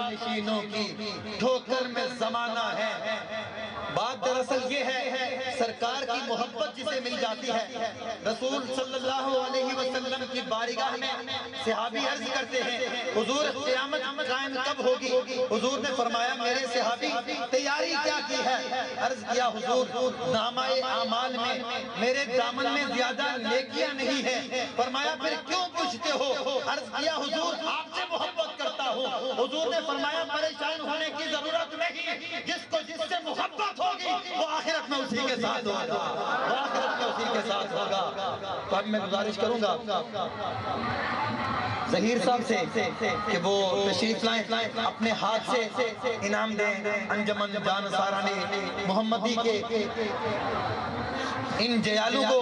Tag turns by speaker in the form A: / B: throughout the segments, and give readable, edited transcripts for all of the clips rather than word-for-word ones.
A: نشینوں کی ٹھوکر میں زمانہ ہے. بات دراصل یہ ہے سرکار کی محبت جسے مل جاتی ہے. رسول صلی اللہ علیہ وسلم کی بارگاہ میں صحابی عرض کرتے ہیں حضور قیامت قائم کب ہوگی؟ حضور نے فرمایا میرے صحابی تیاری کیا کی ہے؟ عرض کیا حضور نامہ اعمال میں میرے دامن میں زیادہ نیکیاں نہیں ہیں. فرمایا پھر کیوں پوچھتے ہو؟ عرض کیا حضور آپ سے محبت کرتا ہوں. حضور نے فرمایا پریشان ہونے کی ضرورت نہیں، جس کو جس سے محبت ہوگی وہ آخرت میں اسی کے ساتھ ہوگا، وہ آخرت میں اسی کے ساتھ ہوگا. تو اب میں گزارش کروں گا ظہیر صاحب سے کہ وہ تشریف لائیں، اپنے ہاتھ سے انعام دیں انجمن جان سارانے محمدی کے ان جیالوں کو.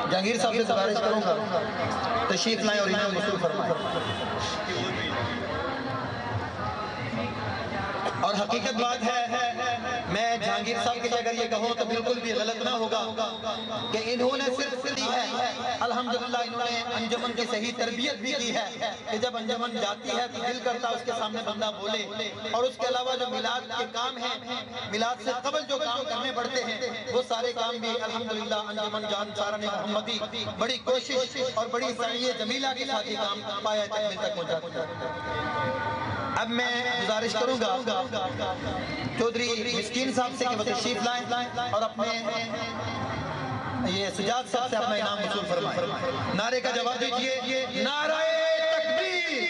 A: جہانگیر صاحب سے گزارش کروں گا تشریف لائیں اور انعام وصول فرمائیں. اور حقیقت بات ہے میں جہانگیر صاحب کے لیے اگر یہ کہوں تو بالکل بھی غلط نہ ہوگا کہ انہوں نے صرف دی ہے. الحمدللہ انہوں نے انجمن کی صحیح تربیت بھی کی ہے کہ جب انجمن جاتی ہے تو دل کرتا اس کے سامنے بندہ بولے. اور اس کے علاوہ جو میلاد کے کام ہیں، میلاد سے قبل جو کام کرنے پڑتے ہیں وہ سارے کام بھی الحمدللہ انجمن جان سارن محمدی بڑی کوشش اور بڑی سعی جمیلہ کے ساتھ یہ کام پایا تکمیل تک پہنچا. اب میں گزارش کروں گا چودھری مسکین صاحب سے کہ وہ تشریف لائیں اور اپنے یہ سجاد صاحب سے اپنا انعام وصول فرمائیں. نعرے کا جواب دیجئے نعرہ تکبیر.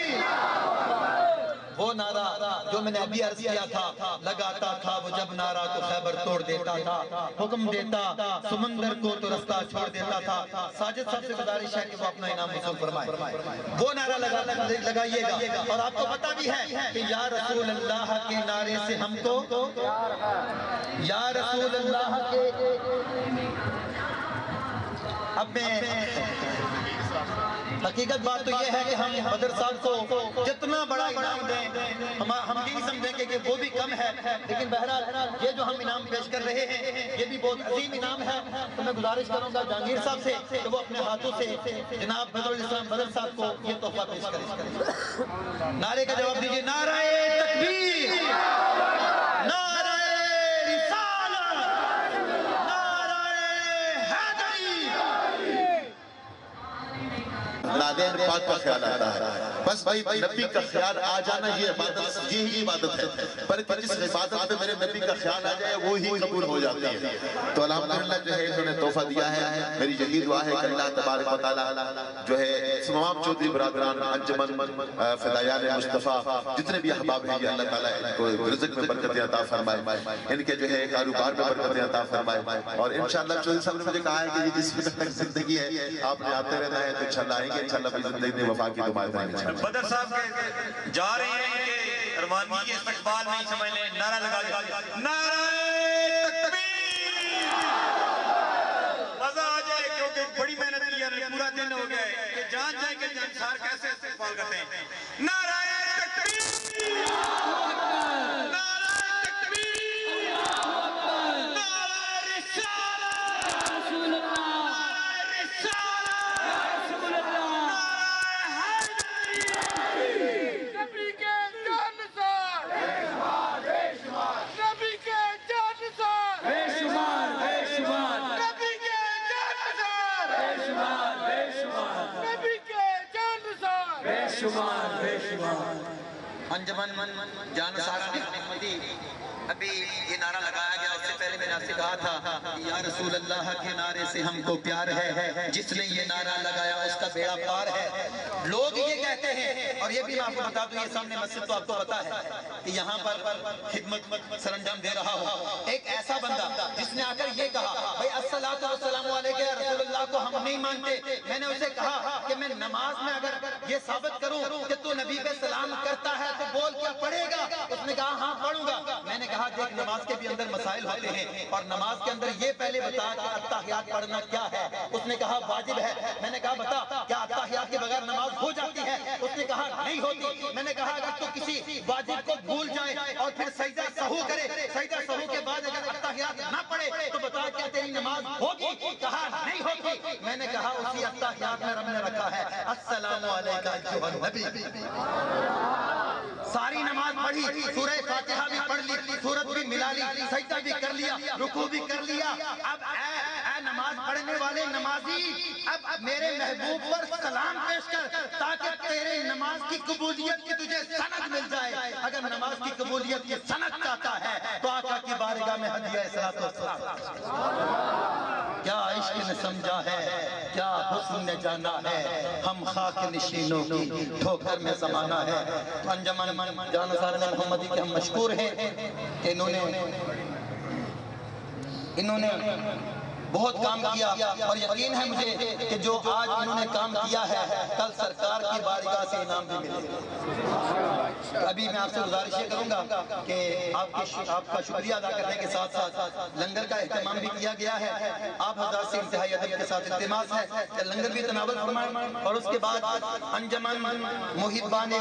A: وہ نعرہ جو میں نے ابھی عرض کیا تھا لگاتا تھا وہ جب نعرہ تو خیبر توڑ دیتا تھا، حکم دیتا سمندر کو تو رستہ چھوڑ دیتا تھا. ساجد صاحب سے گزارش ہے کہ وہ اپنا انعام وصول فرمائے. وہ نعرہ لگائیے گا اور آپ کو پتہ بھی ہے کہ یا رسول اللہ کے نعرے سے ہم کو، یا رسول اللہ کے. اب میں حقیقت بات تو یہ ہے کہ ہم بدر صاحب کو جتنا بڑا انعام دیں ہم یہ سمجھیں گے کہ وہ بھی کم ہے، لیکن بہرحال یہ جو ہم انعام پیش کر رہے ہیں یہ بھی بہت عظیم انعام ہے. تو میں گزارش کروں گا جہانگیر صاحب سے کہ وہ اپنے ہاتھوں سے جناب بدر الاسلام بدر صاحب کو یہ تحفہ پیش کریں. نعرے کا جواب دیجئے نعرہ تکبیر، نعرہ رسالت، نعرہ حیدری.
B: نادین پاک کا خیال آتا ہے. بس بھائی نبی کا خیال آ جانا یہ عبادت، یہی عبادت ہے. پر جس عبادت میں میرے نبی کا خیال آ جائے وہی قبول ہو جاتی ہے. تو الحمدللہ جو ہے انہوں نے تحفہ دیا ہے. میری یہی دعا ہے کہ اللہ تبارک و تعالی جو ہے تمام چودھری برادران انجمن فدایان مصطفیٰ جتنے بھی احباب ہیں یہ اللہ تعالیٰ ان کو رزق میں برکتیں عطا فرمائے، ان کے جو ہے کاروبار میں برکتیں عطا فرمائے. اور انشاءاللہ چودھری صاحب نے مجھے کہا ہے کہ یہ جس وقت تک زندگی ہے آپ نے آتے رہنا ہے تو انشاءاللہ آئیں گے. انشاءاللہ بھی زندگی میں وفا کی دعائیں کریں گے.
C: بدر صاحب کے جا رہے ہیں کہ روانگی کے استقبال میں ہی سمجھ لیں نعرہ لگا دیں نعرہ تکبیر. مزہ آ جائے کیونکہ بڑی محنت کی ہے، پورا دن ہو گیا ہے کہ جان جائیں کہ انصار کیسے استقبال کرتے ہیں. نعرہ تکبیر، نعرہ تکبیر، نعرہ رسالت، نعرہ رسالت،
D: نبی کے جانسار بے شمار، نبی کے جانسار بے شمار، بے شمار، نبی کے جانسار بے شمار، بے شمار، نبی کے جانسار بے شمار، بے شمار.
A: انجمن جان سارن محمدی ابھی یہ نعرہ لگایا گیا، اس سے پہلے میں نے آپ سے کہا تھا کہ یا رسول اللہ کے نعرے سے ہم کو پیار ہے، جس نے یہ نعرہ لگایا اس کا بیڑا پار ہے. لوگ یہ کہتے ہیں اور یہ بھی میں آپ کو بتا دوں یہ سامنے مسجد تو آپ کو پتا ہے کہ یہاں پر خدمت سر انجام دے رہا ہوں. ایک ایسا بندہ جس نے آ کر یہ کہا بھائی الصلاۃ والسلام علیکہ یا رسول اللہ کو ہم نہیں مانتے. میں نے اسے کہا کہ میں نماز میں اگر یہ ثابت کروں کہ تو نبی پہ سلام کرتا ہے تو بول کیا پڑھے گا؟ اس نے کہا ہاں پڑھوں گا. میں نے کہا دیکھ نماز کے بھی اندر مسائل ہوتے ہیں اور نماز کے اندر یہ پہلے بتا کہ اتحیات پڑھنا کیا ہے. اس نے کہا واجب ہے. میں نے کہا بتا کیا اتحیات کے بغیر نماز ہو جاتی ہے؟ اس نے کہا کہا نہیں ہوتی. میں نے کہا اگر تو کسی واجب کو بھول جائے اور پھر سجدہ سہو کرے, سجدہ سہو کے بعد اگر اتحیات نہ پڑھے تو بتا کیا تیری نماز ہوگی؟ کہا نہیں ہوتی. میں نے کہا اسی اتحیات میں رب نے رکھا ہے السلام علیکہ ایھا النبی. ساری نماز پڑھی, سورہ فاتحہ بھی پڑھ لی, سورت بھی ملا لی, سجدہ بھی کر لیا, رکوع بھی کر لیا. اب اے نماز پڑھنے والے نمازی, اب میرے محبوب پر سلام پیش کر تاکہ تیرے نماز کی قبولیت کی تجھے سند مل جائے. اگر نماز کی قبولیت کی سند چاہتا ہے تو آقا کی بارگاہ میں ہدیہ صلاۃ والسلام. کیا عشق نے سمجھا ہے, کیا حسن نے جانا ہے, ہم خاک نشینوں کی ٹھوکر میں زمانہ ہے. انجمن جان سارن محمدی کے ہم مشکور ہیں کہ انہوں نے بہت کام کیا, اور یقین ہے مجھے کہ جو آج انہوں نے کام کیا ہے کل سرکار کی بارگاہ سے انعام بھی ملے گا. ابھی میں آپ سے گزارش یہ کروں گا کہ آپ کا شکریہ ادا کرنے کے ساتھ ساتھ لنگر کا اہتمام بھی کیا گیا ہے. آپ حضرات سے انتہائی ادب کے ساتھ التماس ہے کہ لنگر بھی تناول فرمائیں, اور اس کے بعد انجمن محبان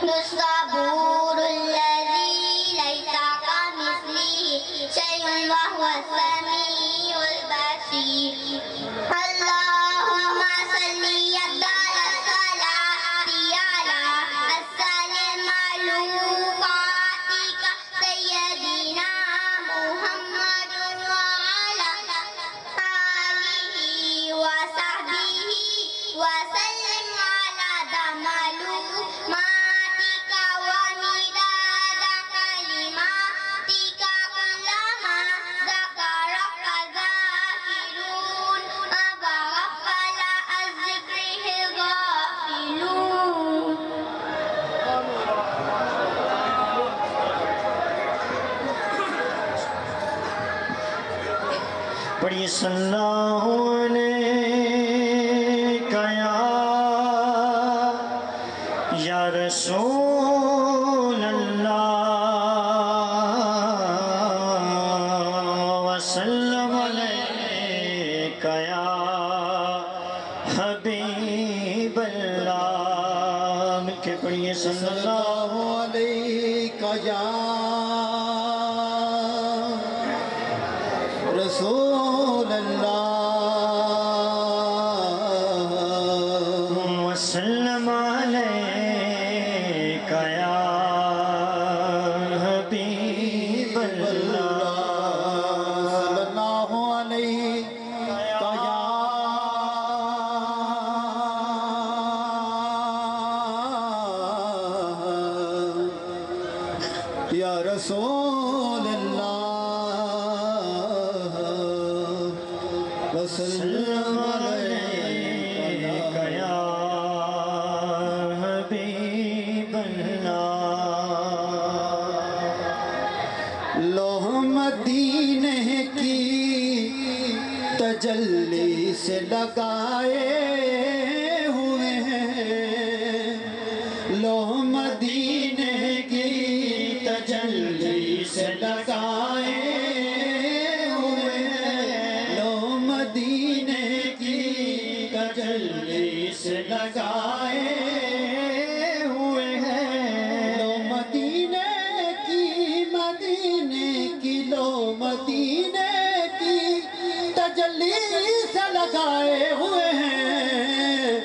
E: الصبور
F: پڑھی صلی اللہ علیہ یا رسول اللہ وسلم علیک یا حبیب اللہ کہ پڑھیے صلی اللہ علیہ یا رسول اللہ وسلم علیک یا حبیب اللہ صلی اللہ علیہ یا رسول اللہ وسلم علیک یا حبیب اللہ لوح مدینے کی تجلی سے لگائے ہوئے ہیں لوح مدینے کی تجلی سے لگائے ہوئے ہیں لوح مدینے کی تجلی سے لگائے ہوئے ہیں لوح مدینے کی لوح مدینے کی تجلی سے لگائے ہوئے ہیں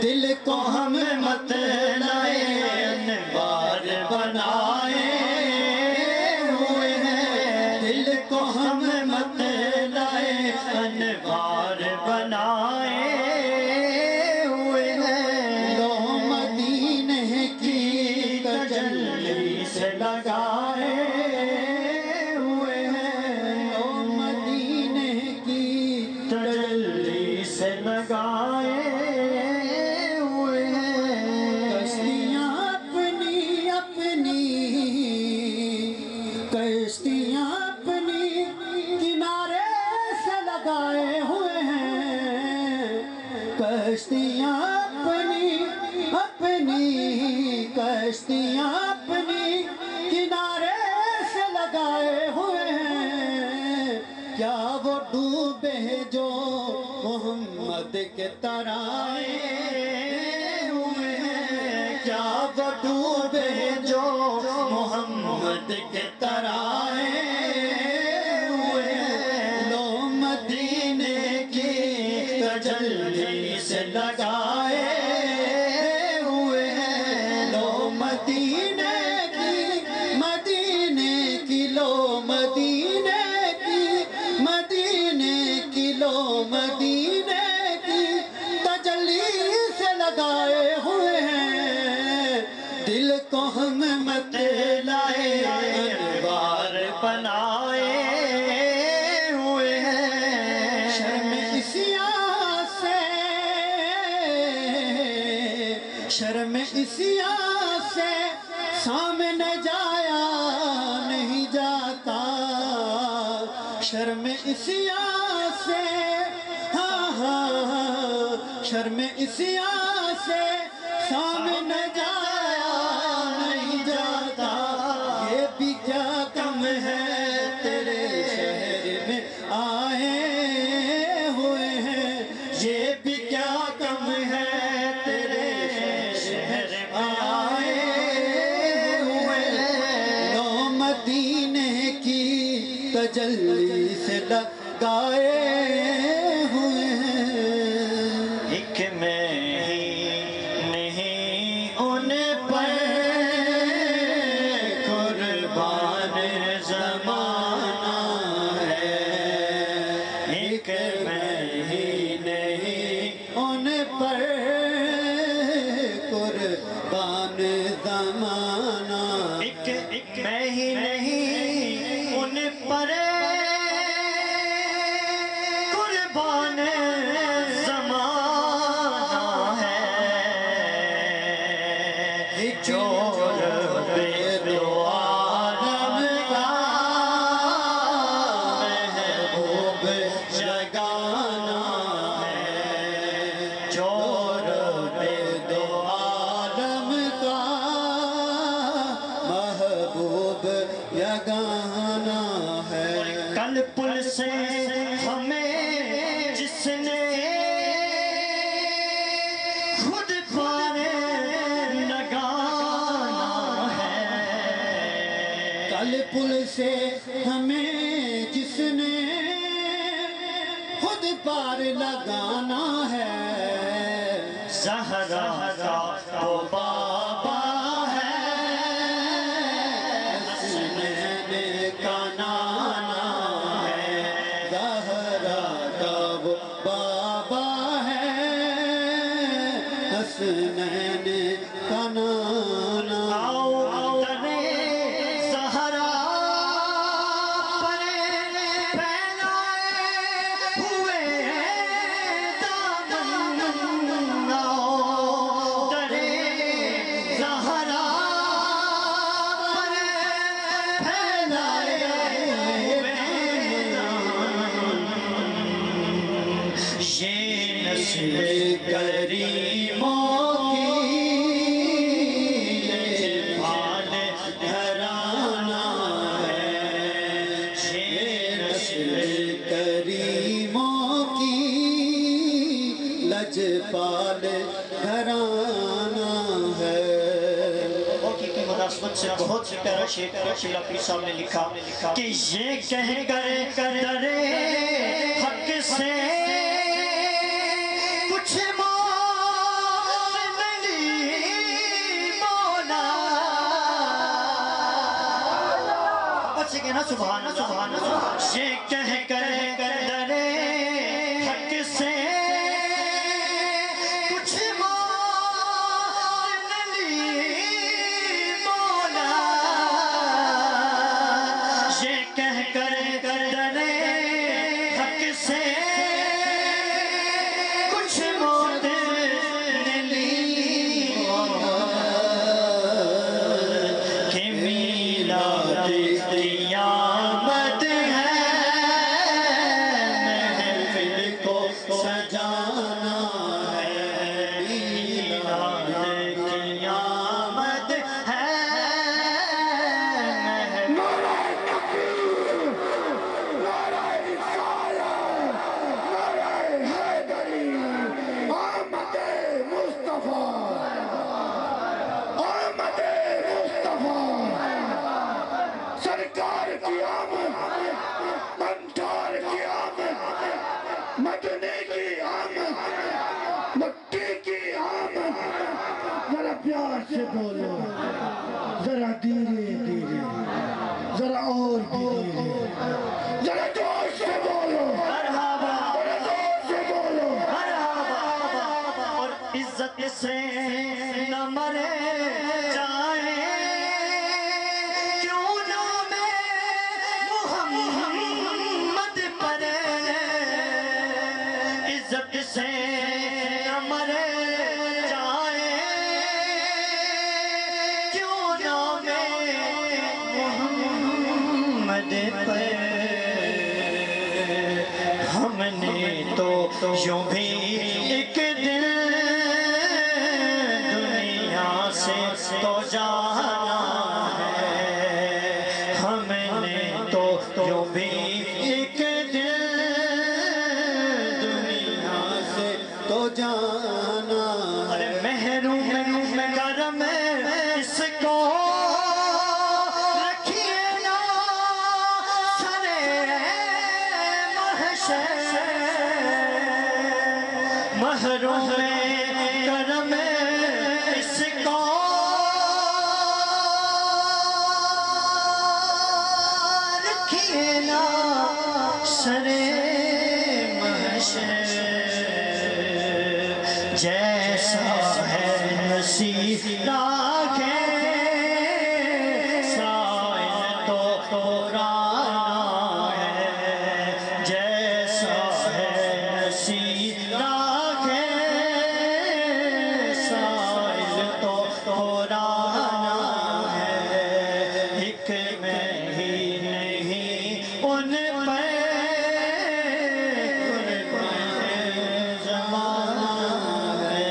F: دل کو ہم مت لائے انوار بنائے ہوئے ہیں دل کو ہم مت لائے انوار بنائے ہوئے ہیں لوح مدینے کی تجلی سے لگائے ہوئے ہیں لوح مدینے کی تجلی سے لگائے ہوئے ہیں کشتیاں اپنی کنارے سے لگائے ہوئے ہیں کشتیاں اپنی کنارے سے لگائے ہوئے ہیں کیا وہ ڈوبے جو محمد کے ترائے ہوئے ہیں کیا وہ ڈوبے جو محمد کے ترائے ہوئے ہیں لوح مدینے کی تجلی سے لگائے ہوئے ہیں لوح مدینے کی لوح مدینے کی تجلی سے لگائے ہوئے ہیں دل کو ہم مت لائے انوار بنائے ہوئے ہیں شرم اسیاں سے سامنے جایا نہیں جاتا شرم اسیاں سے شرم اسیاں سے سامنے جایا نہیں جاتا یہ بھی کیا کم ہے تیرے شہر میں آئے ہوئے ہیں یہ بھی کیا کم ہے تیرے شہر میں آئے ہوئے ہیں لوح مدینے کی تجلی سے لگائے ہوئے ہیں ایک میں ہی نہیں ان پر قربان زمانہ ہے ایک میں ہی نہیں ان پر قربان زمانہ ایک میں ہی نہیں ان پر قربان زمانہ ہے جو رب دو عالم کا محبوب اب یگانا ہے
E: کل پل سے ہمیں جس نے خود پار لگانا ہے
F: کل پل سے ہمیں جس نے خود پار لگانا ہے
E: زہرا کا وہ بابا ہے
F: حسنین کا نانا ہے زہرا کا وہ بابا ہے حسنین کا نانا
E: درے زہرا پر پھیلائے ہوئے دامن آؤ درے زہرا پر پھیلائے ہوئے یہ نسل کریموں
F: پال گھرانا ہے
E: موقع کی مناسبت سے بہت پیارا شعر شیلا پیر صاحب نے لکھا کہ یہ کہہ کرے درے حق سے کچھ موت نہیں مولا بچے گے نا سبحان سبحان یہ کہہ کرے درے حق سے قیامت ہے محفل کو سجانا ہے میلاد قیامت ہے
D: سرکار کی آمد منٹار کی آمد مدنی کی آمد مکی کی آمد ذرا پیار سے بولو ذرا دھیرے دھیرے ذرا اور دھیرے ذرا جوش سے بولو
E: مرحبا
D: ذرا زور سے بولو
E: مرحبا اور عزت سے نہ مرے جائے کیوں نام محمد پر عزت سے نہ مرے جائے کیوں نام محمد پر ہم نے تو یوں بھی ایک دن دنیا سے تو جانا ہے ہم نے تو یوں بھی ایک دن دنیا
F: سے تو جانا
E: ارے محروم کرم اس کو رکھیے نا سرے محشر محروم کرم اس کو رکھیے نا سرے محشر جیسا ہے نصیب راکھے سائل تو قرآن ہے جیسا ہے نصیب راکھے سائل تو قرآن ہے ایک میں ہی نہیں ان پہ زمانہ ہے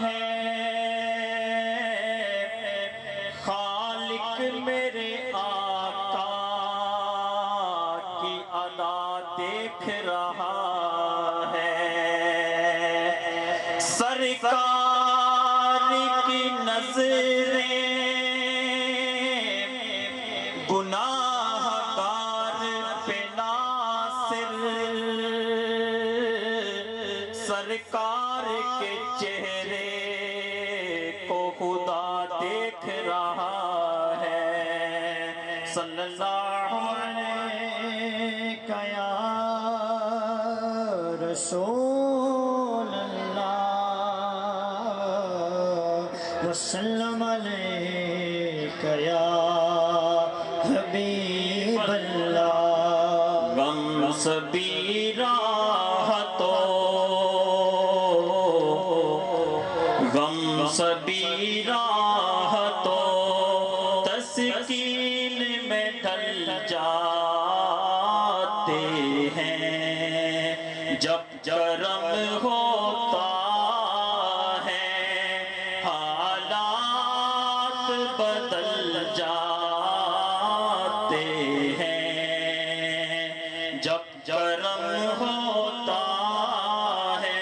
E: ہے خالق میرے آقا کی ادا دیکھ رہا ہے سرکار کی نظریں گناہ گار پہ ناصر سرکار کے چہرے کو خدا دیکھ رہا ہے صلی اللہ علیہ یا رسول اللہ وسلم علیک یا حبیب اللہ غم سبھی راحتوں تسکین میں ڈھل جاتے ہیں جب کرم ہوتا ہے حالات بدل جاتے ہیں جب کرم ہوتا ہے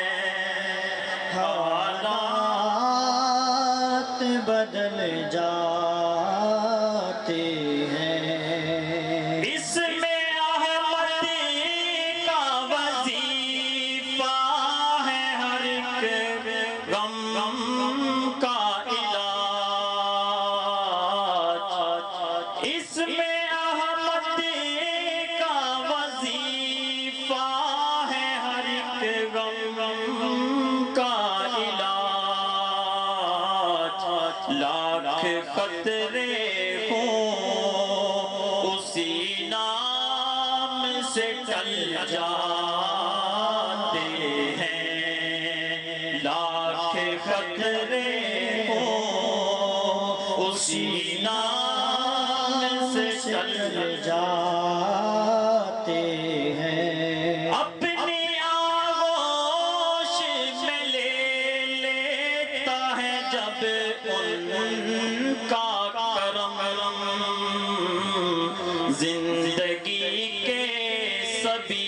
E: حالات بدل جاتے ہیں اس میں احمدی کا وظیفہ ہے ہر ایک غم کا علاج اس میں احمدی کا وظیفہ ہے ہر ایک غم کا علاج لاکھ قطرے ہوں اسی نام سے ٹل جاتے ہیں لاکھ قطرے ہوں اسی نام سے ٹل جاتے ہیں اپنی آغوش میں لے لیتا ہے جب ان کا کرم زندگی کے سبھی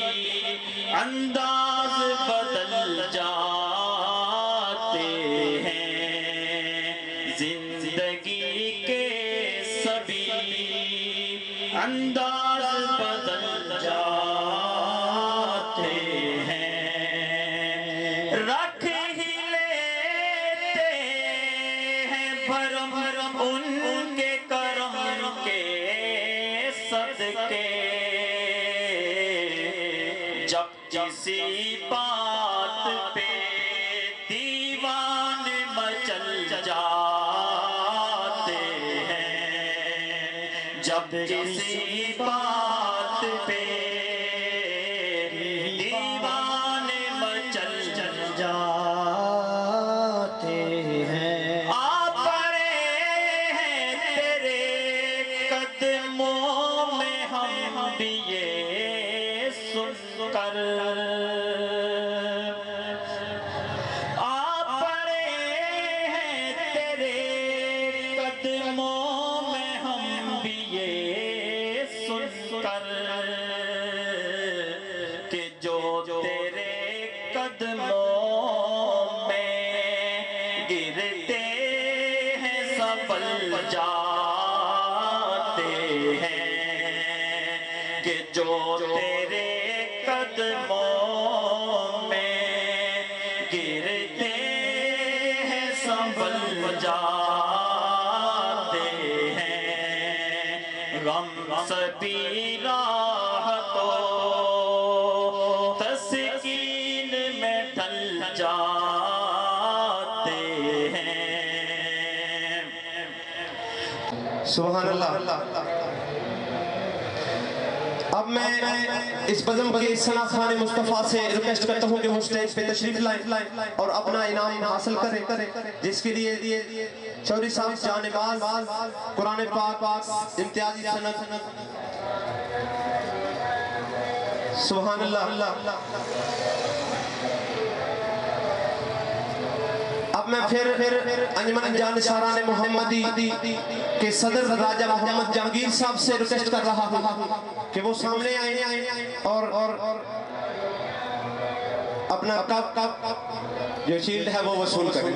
E: انداز بدل جاتے ہیں زندگی کے سبھی انداز بدل جاتے ہیں رکھ ہی لیتے ہیں بھرم ان کے کرم کے صدقے جب کسی بات پہ دیوان مچل جاتے ہیں جب کسی بات پہ دیوان مچل جاتے ہیں آپ پڑے ہیں تیرے قدموں میں ہم بھی یہ سن کر آپ پڑے ہیں تیرے قدموں میں ہم بھی یہ سن کر کہ جو تیرے قدموں میں گرتے ہیں سفل جاتے ہیں کہ جو تیرے قدموں میں گرتے ہیں سفل جاتے ہیں غم سبھی راحتوں تسکین میں ڈھل جاتے ہیں
G: سبحان اللہ اب میں اس بزم کے ثنا خان مصطفیٰ سے ریکویسٹ کرتا ہوں کہ وہ اسٹیج پہ تشریف لائیں اور اپنا انعام حاصل کریں جس کے لیے چوری صاحب جانے باز قرآن پاک امتیازی سند سبحان اللہ اب میں پھر انجمن جانشاران محمدی کے صدر راجہ محمد جہانگیر صاحب سے ریکویسٹ کر رہا ہوں کہ وہ سامنے آئیں اور اپنا جو شیلڈ ہے وہ وصول کریں.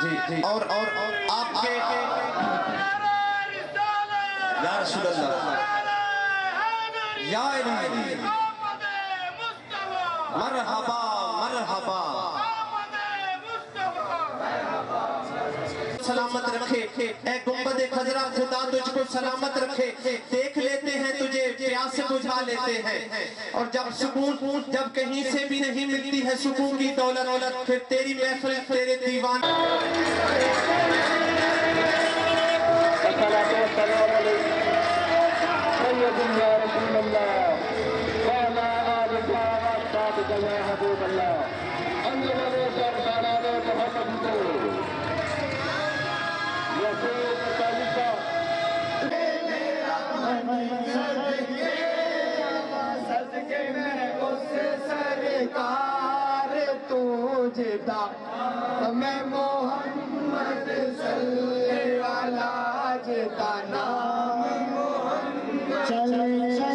G: جی اور آپ کے یا رسول اللہ یا الہی مرحبا مرحبا سلامت رکھے اے گنبد خضرا خدا تجھ کو سلامت رکھے. دیکھ لیتے ہیں تجھے پیاس بجھا لیتے ہیں اور جب کہیں سے بھی نہیں ملتی ہے سکون کی دولت پھر تیری محفل تیرے دیوان.
F: میں محمد صلی اللہ جتا نام محمد چلیے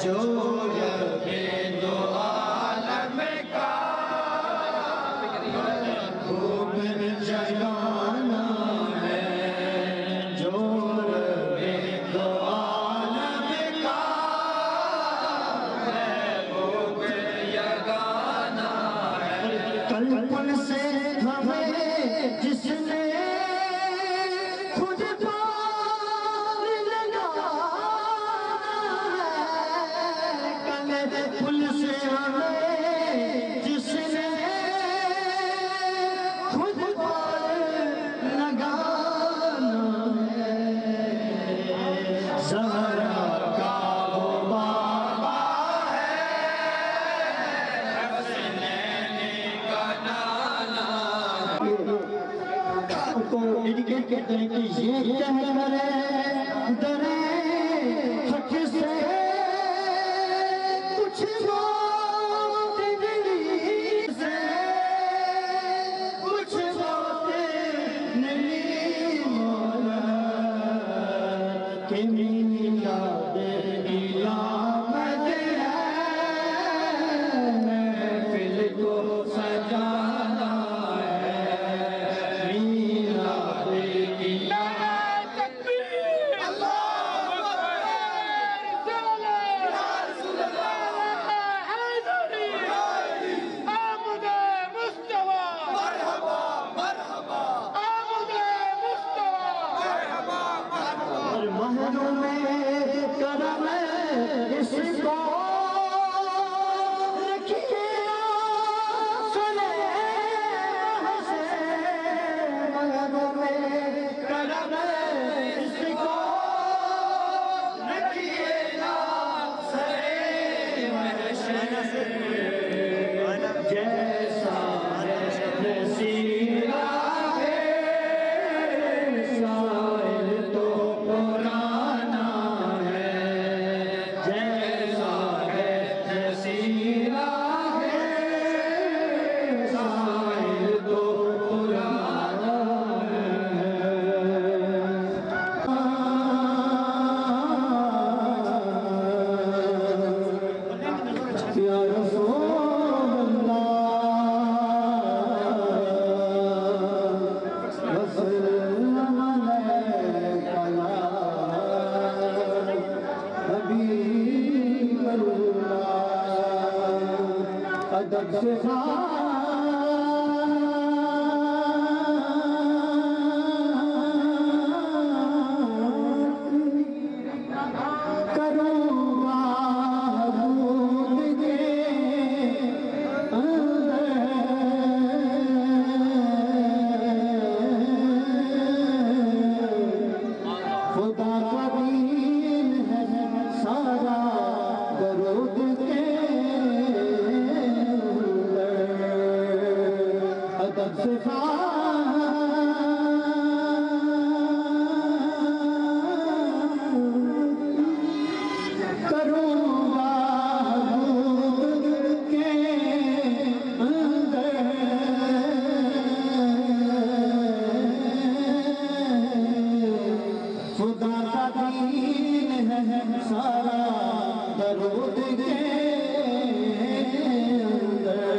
E: جو رب دو عالم کا خوب جگانا ہے، جو رب دو عالم کا خوب جگانا ہے۔ کل سے ہمیں جس نے خود پار لگانا ہے، کل سے ہمیں جس نے خود پار لگانا ہے، زہرا کا وہ بابا ہے، حسنین کا نانا کو انڈیکیٹ کرتے ہیں کہ یہ کہہ کر ڈرے حق سے کچھ بات نہیں، سے کچھ بات نہیں مولا کہ میلاد قیامت ہے، محفل کو سجانا ہے، میلاد قیامت اور مہروں میں کرم اس کو رکھیے سنے سے، مہروں میں کرم اس کو رکھیے سنے محشر، جیسا ہے سیرا ہے سائل تو پرانا ہے، جیسا ہے سیرا ہے سائل تو پرانا ہے۔ یا رسول اللہ وسلم علیک یا حبیب اللہ، ادب سے کروں حدود کے خدا کا دین ہے سارا درود کے ادب سے کروں گا حدود کے اندر خدا کا دین ہے سارا درود کے اندر،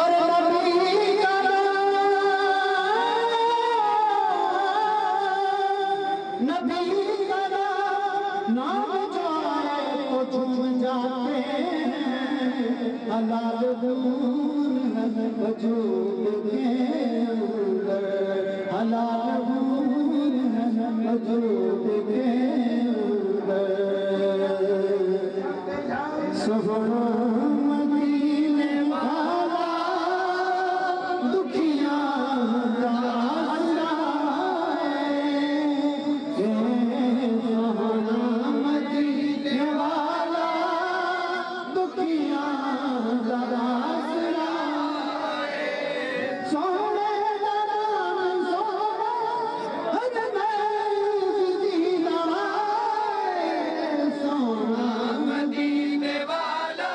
E: اور نبی کا نام جائے تو جھوم جاتے ہیں، حلال دور ہے وجود کے اندر، حلال دور ہے وجود کے اندر، سفر مدینے والا دکھیاں راستہ ہے، سفر مدینے والا دکھیاں راستہ ہے، سونے دران سونا حجمین دیدار، سونا مدینے والا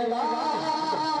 D: Allah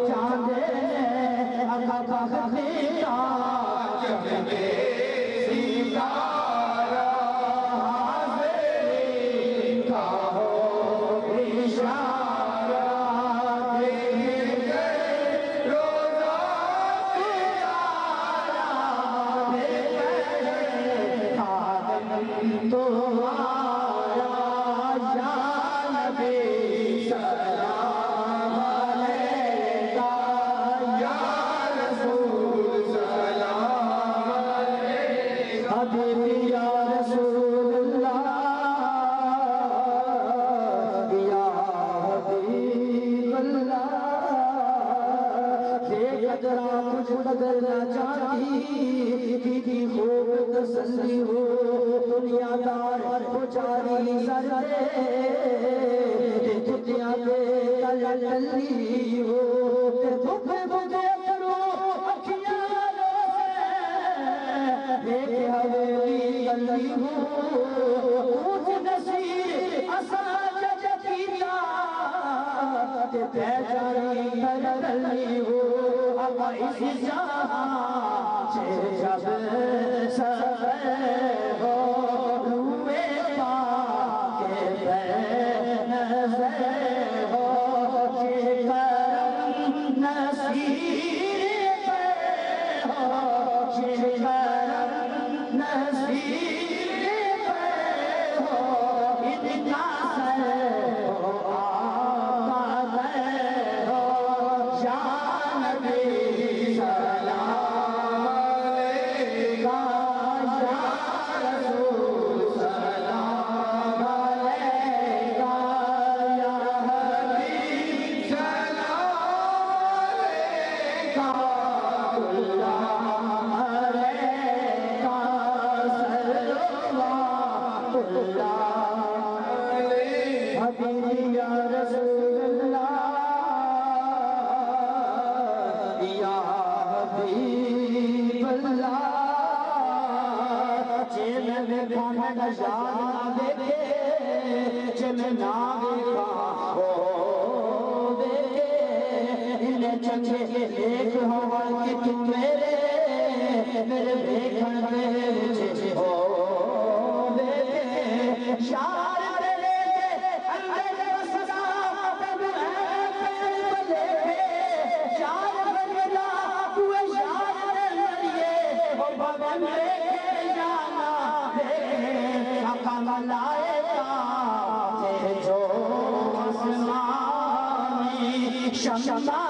F: چاندے خود اگر نہ چاہتی کی خوب تسلی ہو دنیا دار ہو جاری سر دے دنیا دے تلی ہو دکھ مجھے کرو اکھیاں دیکھ حویلی تلی ہو کچھ نصیر اساں جتیتا بیچاری تلی ہو اب اس جہاں سے جب سفر ہو روئے پاک نظر ہو کہ کرم نصیر پہ ہو کہ کرم نصیر پہ ہو اتنا سر ہو آقا ہے ہو جان بھی سلام علیکہ یا رسول سلام علیکہ یا حبیب سلام علیکہ اللہ علیکہ صلوات اللہ علیہ حبیبی یا رسول اللہ یا حبیب اللہ جن میں کون نشان دیکھے جن نہ دیکھا وہ دیکھے انہیں چنگے ایک ہوا کہ تم میرے دیکھن میں مجھے ہو دیکھے شار میرے اندر بسنا تب ہے پیر دیکھے شار بننا ہوئے شار لڑیے اور بغل دیکھے جانا دیکھے آقا ملائکہ تھے جو آسمانی شمع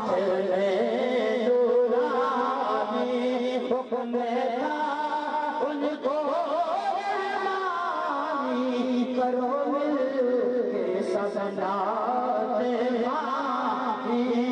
F: پھرنے دورانی حکم تھا ان کو رحمانی کرو مل کے سب نات مانی